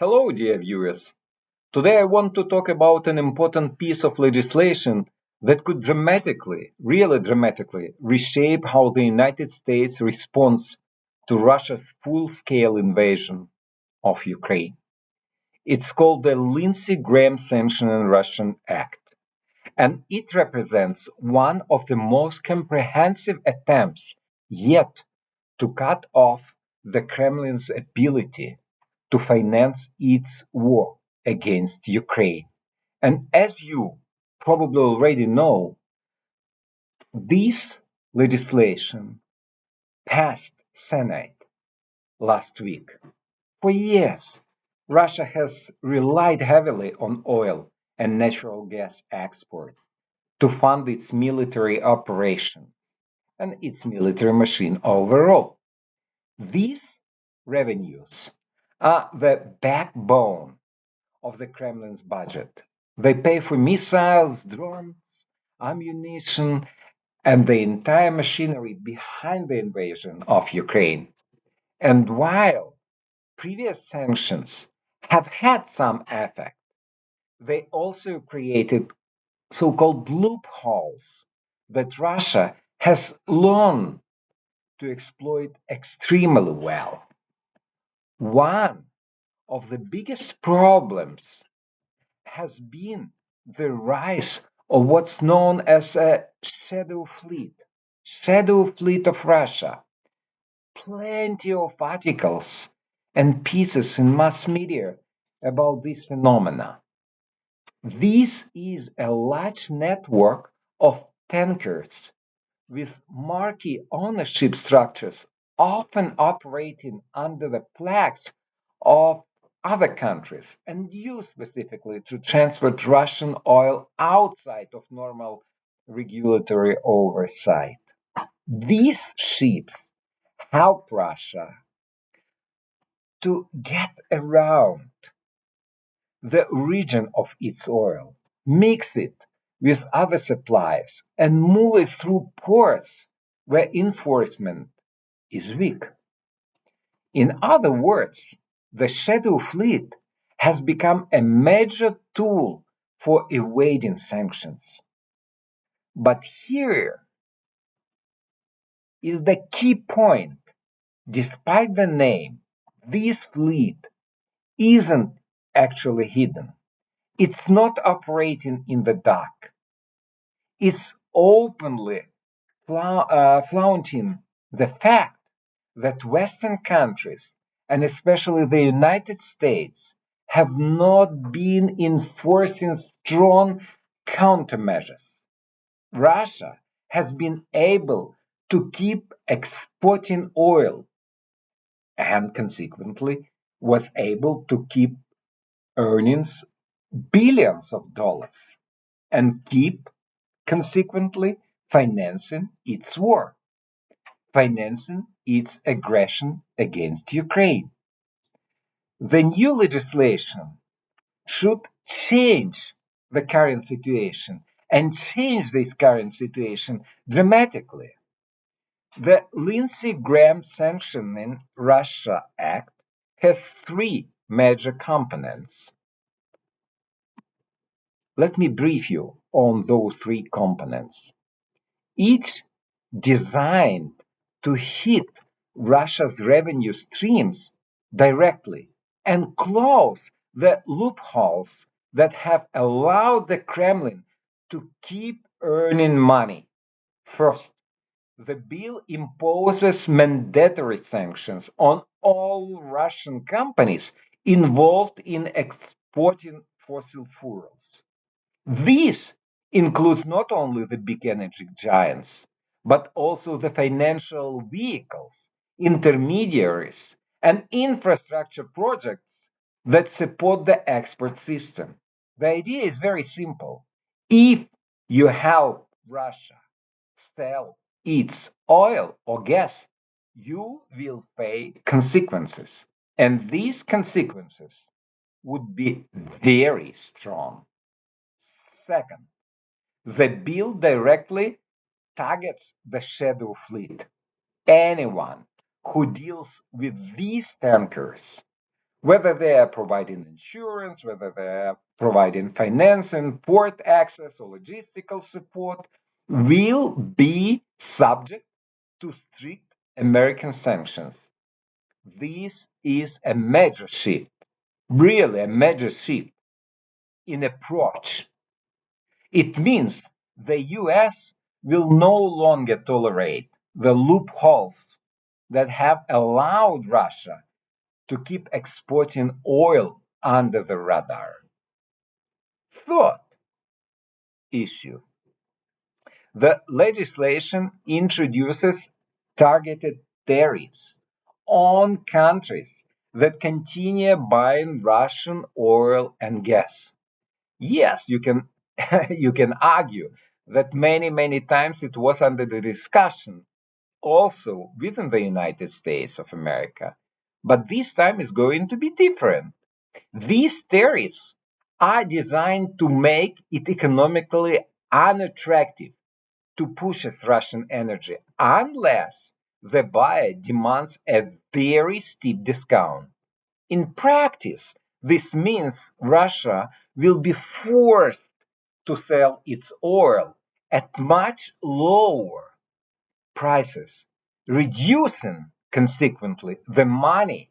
Hello, dear viewers. Today I want to talk about an important piece of legislation that could dramatically, really dramatically, reshape how the United States responds to Russia's full-scale invasion of Ukraine. It's called the Lindsey Graham Sanctioning Russia Act, and it represents one of the most comprehensive attempts yet to cut off the Kremlin's ability to finance its war against Ukraine. And as you probably already know, this legislation passed Senate last week. For years, Russia has relied heavily on oil and natural gas export to fund its military operation and its military machine overall. These revenues are the backbone of the Kremlin's budget. They pay for missiles, drones, ammunition, and the entire machinery behind the invasion of Ukraine. And while previous sanctions have had some effect, they also created so called loopholes that Russia has learned to exploit extremely well. One of the biggest problems has been the rise of what's known as a shadow fleet of Russia. Plenty of articles and pieces in mass media about this phenomena. This is a large network of tankers with marquee ownership structures, often operating under the flags of other countries and used specifically to transfer Russian oil outside of normal regulatory oversight. These ships help Russia to get around the origin of its oil, mix it with other supplies, and move it through ports where enforcement is weak. In other words, the shadow fleet has become a major tool for evading sanctions. But here is the key point. Despite the name, this fleet isn't actually hidden. It's not operating in the dark. It's openly flaunting the fact that Western countries, and especially the United States, have not been enforcing strong countermeasures. Russia has been able to keep exporting oil and consequently was able to keep earnings billions of dollars and keep consequently financing its war, financing its aggression against Ukraine. The new legislation should change the current situation and change this current situation dramatically. The Lindsey Graham Sanctioning Russia Act has three major components. Let me brief you on those three components. Each designed to hit Russia's revenue streams directly and close the loopholes that have allowed the Kremlin to keep earning money. First, the bill imposes mandatory sanctions on all Russian companies involved in exporting fossil fuels. This includes not only the big energy giants, but also the financial vehicles, intermediaries, and infrastructure projects that support the export system. The idea is very simple. If you help Russia sell its oil or gas, you will pay consequences. And these consequences would be very strong. Second, the bill directly targets the shadow fleet. Anyone who deals with these tankers Whether they are providing insurance, whether they are providing financing, port access, or logistical support, will be subject to strict American sanctions. This is a major shift, really a major shift in approach. It means the US will no longer tolerate the loopholes that have allowed Russia to keep exporting oil under the radar. Third issue, the legislation introduces targeted tariffs on countries that continue buying Russian oil and gas. Yes, you can you can argue that many times it was under the discussion also within the United States of America. But this time is going to be different. These tariffs are designed to make it economically unattractive to purchase Russian energy unless the buyer demands a very steep discount. In practice, this means Russia will be forced to sell its oil at much lower prices, reducing consequently the money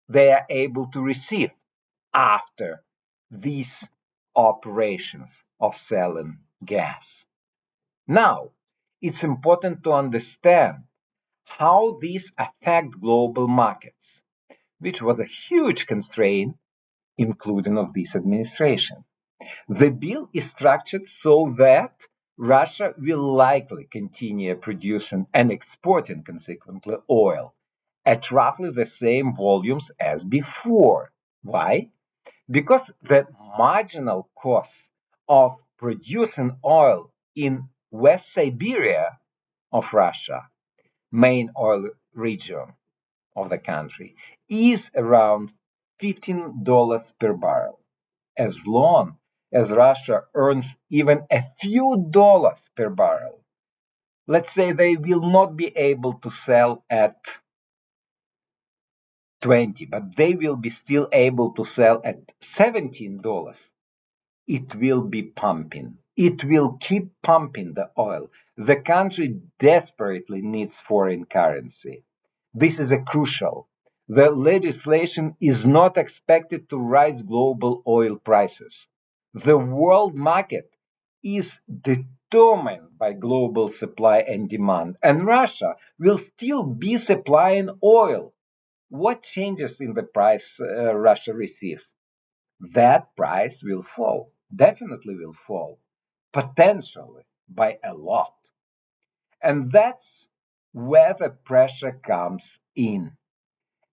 they are able to receive after these operations of selling gas. Now, it's important to understand how these affect global markets, which was a huge constraint, including of this administration. The bill is structured so that Russia will likely continue producing and exporting, consequently, oil at roughly the same volumes as before. Why? Because the marginal cost of producing oil in West Siberia of Russia, main oil region of the country, is around $15 per barrel. As long as Russia earns even a few dollars per barrel, let's say they will not be able to sell at 20, but they will be still able to sell at $17. It will be pumping. It will keep pumping the oil. The country desperately needs foreign currency. This is a crucial. The legislation is not expected to rise global oil prices. The world market is determined by global supply and demand, and Russia will still be supplying oil. What changes in the price Russia receives? That price will fall, definitely will fall, potentially by a lot. And that's where the pressure comes in.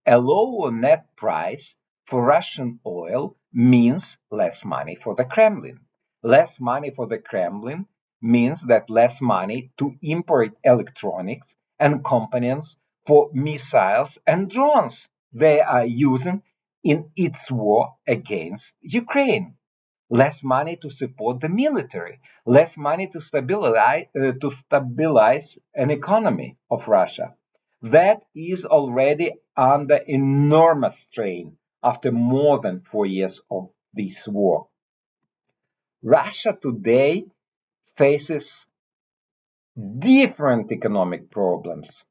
A lower net price for Russian oil means less money for the Kremlin. Less money for the Kremlin means that less money to import electronics and components for missiles and drones they are using in its war against Ukraine. Less money to support the military, less money to stabilize an economy of Russia that is already under enormous strain after more than 4 years of this war. Russia today faces different economic problems: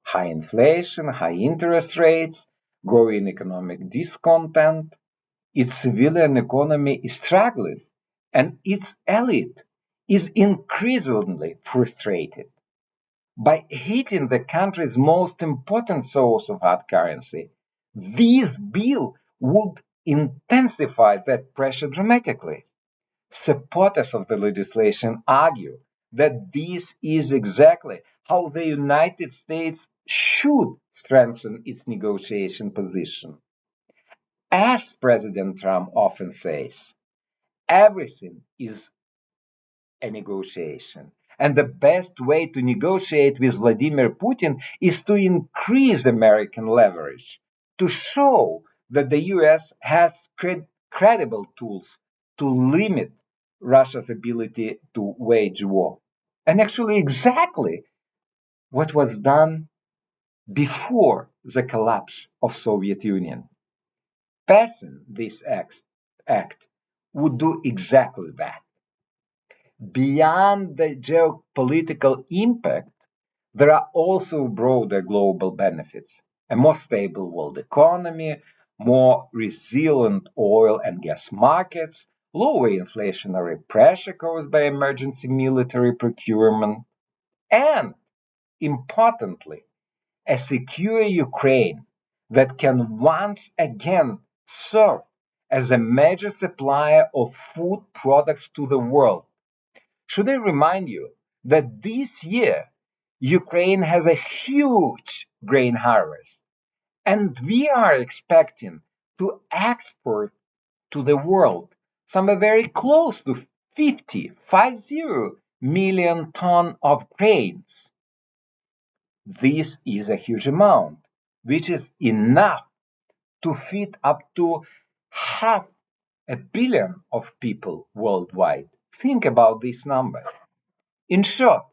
high inflation, high interest rates, growing economic discontent. Its civilian economy is struggling, and its elite is increasingly frustrated. By hitting the country's most important source of hard currency, this bill would intensify that pressure dramatically. Supporters of the legislation argue that this is exactly how the United States should strengthen its negotiation position. As President Trump often says, everything is a negotiation. And the best way to negotiate with Vladimir Putin is to increase American leverage, to show that the US has credible tools to limit Russia's ability to wage war. And actually, exactly what was done before the collapse of Soviet Union. Passing this act would do exactly that. Beyond the geopolitical impact, there are also broader global benefits: a more stable world economy, more resilient oil and gas markets, lower inflationary pressure caused by emergency military procurement, and, importantly, a secure Ukraine that can once again serve as a major supplier of food products to the world. Should I remind you that this year Ukraine has a huge grain harvest, and we are expecting to export to the world somewhere very close to 50 million ton of grains. This is a huge amount, which is enough to feed up to half a billion of people worldwide. Think about this number. In short,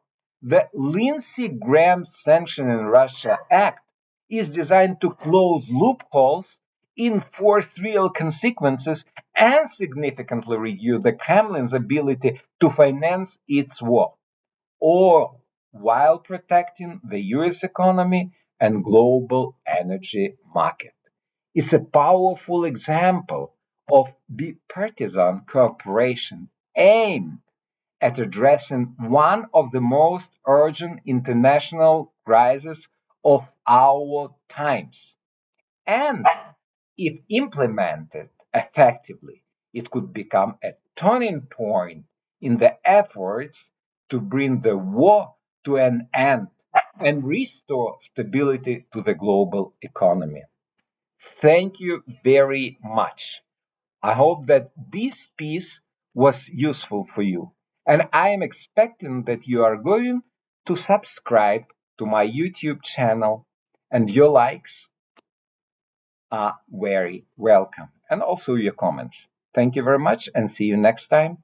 the Lindsey Graham Sanctioning Russia Act is designed to close loopholes, enforce real consequences, and significantly reduce the Kremlin's ability to finance its war, all while protecting the US economy and global energy market. It's a powerful example of bipartisan cooperation aimed at addressing one of the most urgent international crises of our times. And if implemented effectively, it could become a turning point in the efforts to bring the war to an end and restore stability to the global economy. Thank you very much. I hope that this piece was useful for you. And I am expecting that you are going to subscribe to my YouTube channel, and your likes are very welcome. And also your comments. Thank you very much, and see you next time.